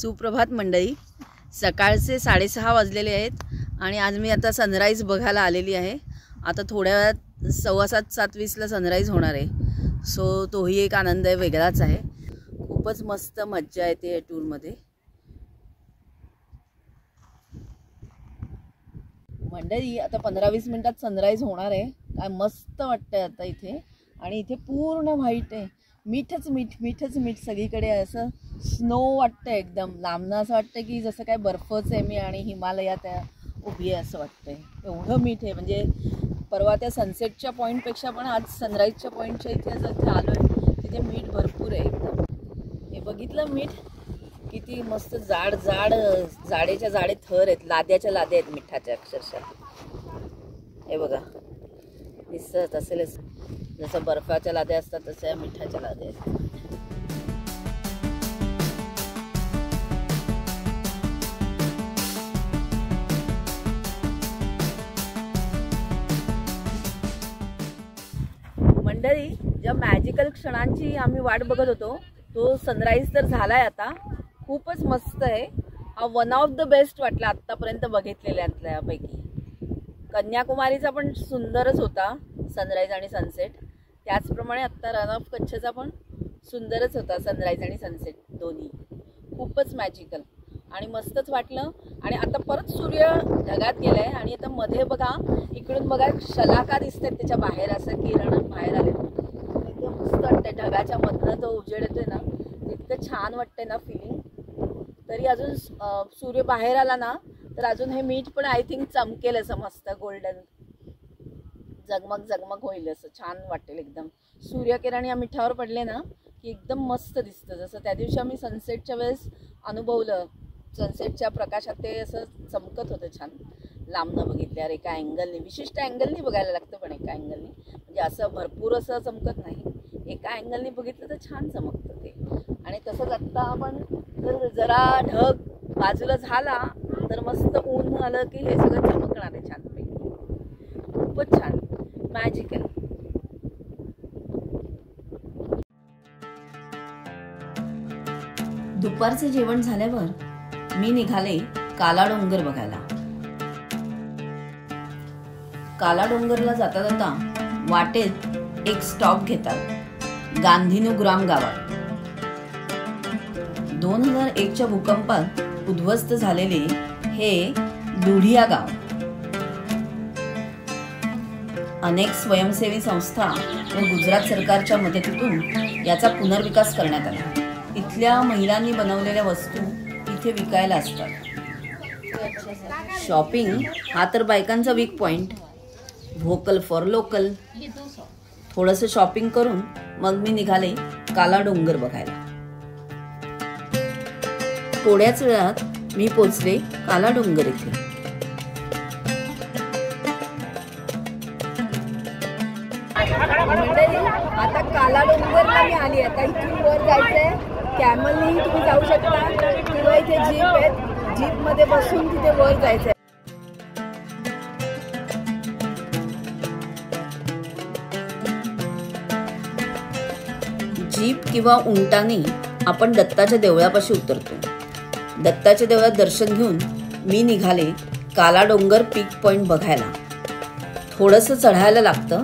सुप्रभात मंडळी, सकाळचे 6:30 वाजलेले आहेत आणि आज मी आता सनराईज बघायला आलेली आहे। आता थोड्या वेळात 7:15-7:20ला सनराईज होणार आहे। सो तोही एक आनंद आहे, वेगळाच आहे। खूपच मस्त मज्जा येते या टूरमध्ये। मंडळी आता 15-20 मिनिटात सनराईज होणार आहे। काय मस्त वाटतंय आता इथे, आणि इथे पूर्ण व्हाईट आहे, मीठच मीठ सगळीकडे। असं स्नो वाटतंय, एकदम लांबनं असं वाटतं की जसं काय बर्फच आहे मी आणि हिमालयात उभी आहे असं वाटतंय। एवढं मीठ आहे, म्हणजे परवा त्या सनसेटच्या पॉईंटपेक्षा पण आज सनराईजच्या पॉईंटच्या इथे जर आलो आहे तिथे मीठ भरपूर आहे एकदम। हे बघितलं मीठ किती मस्त जाडेच्या जाडे थर आहेत, लाद्याच्या लाद्या आहेत मिठाच्या अक्षरशः। हे बघा दिसत असेलच, जसं बर्फाच्या लाद्या असतात तसं मिठाच्या लाद्या आहेत। मंडळी, ज्या मॅजिकल क्षणांची आम्ही वाट बघत होतो तो सनराईज तर झालाय आता। खूपच मस्त आहे हा, वन ऑफ द बेस्ट वाटला आत्तापर्यंत बघितलेल्यापैकी। कन्याकुमारीचा पण सुंदरच होता सनराईज आणि सनसेट, त्याचप्रमाणे आत्ता रन ऑफ कच्छचा पण सुंदरच होता सनराईज आणि सनसेट दोन्ही। खूपच मॅजिकल आणि मस्तच वाटलं। आणि आता परत सूर्य ढगात गेलाय आणि आता मध्ये बघा, इकडून बघा शलाका दिसतात त्याच्या बाहेर, असं किरण बाहेर आले एकदम मस्त वाटतंय। ढगाच्या मधनं तो उजेड येतोय ना, इतकं छान वाटतंय ना फिलिंग। तरी अजून सूर्य बाहेर आला ना तर अजून हे मीठ पण आय थिंक चमकेल, असं मस्त गोल्डन जगमग होईल, असं छान वाटेल एकदम। सूर्यकिरण या मिठावर पडले ना की एकदम मस्त दिसतं। जसं त्या दिवशी आम्ही सनसेटच्या वेळेस अनुभवलं, सनसेटच्या प्रकाशात ते असं चमकत होतं छान लांबनं बघितल्यावर। एका अँगलने, विशिष्ट अँगलनी बघायला लागतं, पण एका अँगलनी म्हणजे असं भरपूर असं चमकत नाही, एका अँगलनी बघितलं तर छान चमकतं ते। आणि तसंच आत्ता आपण जरा ढग बाजूला झाला तर मस्त ऊन आलं की हे सगळं चमकणार आहे छानपैकी। खूपच छान मॅजिकल। दुपारचे जेवण झाल्यावर मी निघाले काला डोंगर बघायला। काला डोंगरला जाता जाता वाटेत एक स्टॉप घेतात गांधीनुग्राम गावात। 2001च्या भूकंपात उद्ध्वस्त झालेले हे लुढिया गाव अनेक स्वयंसेवी संस्था व गुजरात सरकारच्या मदतीतून याचा पुनर्विकास करण्यात आला। इथल्या महिलांनी बनवलेल्या वस्तू इथे विकायला असतात। शॉपिंग हा तर बायकांचा week point, vocal for local. थोडंसं शॉपिंग करून मग मी निघाले काला डोंगर बघायला। थोड्याच वेळात मी पोचले काला डोंगर इथे। आता काला डोंगरला मी आली। आता इथून वर जायचंय, कॅमलनी तुम्ही जाऊ शकता किंवा इथे जीप आहेत, जीप मध्ये बसून तिथे वर जायचंय। जीप किंवा उंटाने आपण दत्ताच्या देवळापाशी उतरतो। दत्ताच्या देवळात दर्शन घेऊन मी निघाले काला डोंगर पीक पॉइंट बघायला। थोडंसं चढायला लागतं,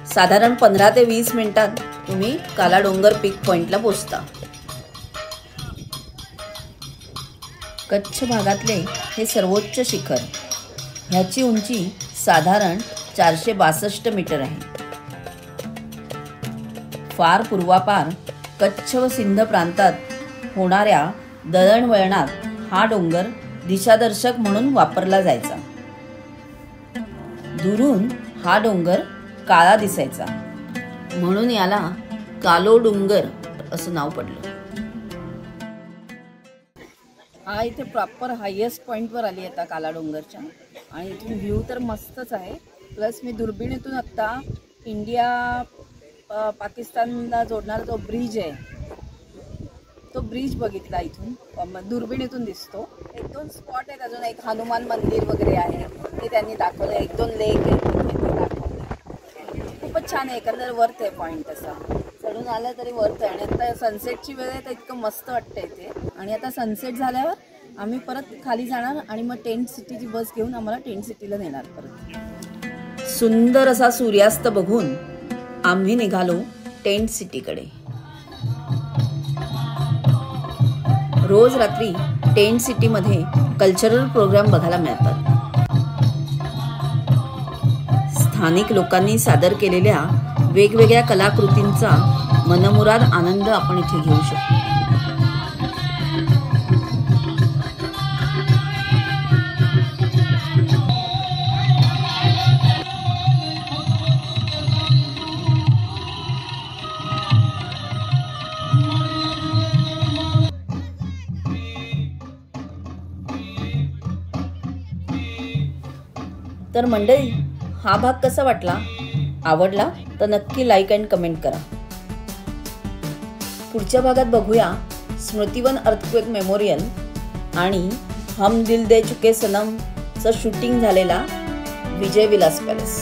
साधारण 15 ते 20 मिनिटात तुम्ही काला डोंगर पीक पॉइंटला पोचता। कच्छ भागातले हे सर्वोच्च शिखर, ह्याची उंची साधारण 462 मीटर आहे। फार पूर्वापार कच्छ व सिंध प्रांतात होणाऱ्या दळणवळणात हा डोंगर दिशादर्शक म्हणून वापरला जायचा। दुरून हा डोंगर काळा दिसायचा, म्हणून याला कालो डोंगर असं नाव पडलं। हा इथे प्रॉपर हायेस्ट पॉईंटवर आली आता काला डोंगरच्या, आणि इथून व्ह्यू तर मस्तच आहे। प्लस मी दुर्बिणीतून आत्ता इंडिया पाकिस्तानला जोडणारा जो ब्रिज आहे तो ब्रिज बघितला इथून, दुर्बिणीतून दिसतो। 1-2 स्पॉट आहेत, अजून एक हनुमान मंदिर वगैरे आहे ते त्यांनी दाखवलं, 1-2 लेक आहेत ते दाखवलं। खूपच छान आहे, एकंदर वर्थ आहे पॉईंट। तसा चढून आलं तरी वर्थ आहे। आणि आता सनसेटची वेळ आहे तर इतकं मस्त वाटतं इथे। आणि आता सनसेट झाल्यावर आम्ही परत खाली जाणार आणि मग टेंट सिटीची बस घेऊन आम्हाला टेंट सिटीला नेणार परत. सुंदर असा सूर्यास्त बघून आम्ही निघालो टेंट सिटीकडे. रोज रात्री टेंट सिटीमध्ये कल्चरल प्रोग्राम बघायला मिळतात. स्थानिक लोकांनी सादर केलेल्या वेगवेगळ्या कलाकृतींचा मनमुराद आनंद आपण इथे घेऊ शकतो. तर मंडळी, हा भाग कसा वाटला? आवडला तर नक्की लाईक अँड कमेंट करा. पुढच्या भागात बघूया स्मृतिवन अर्थक्वेक मेमोरियल आणि हम दिल दे चुके सनमचं शूटिंग झालेला विजय विलास पॅलेस.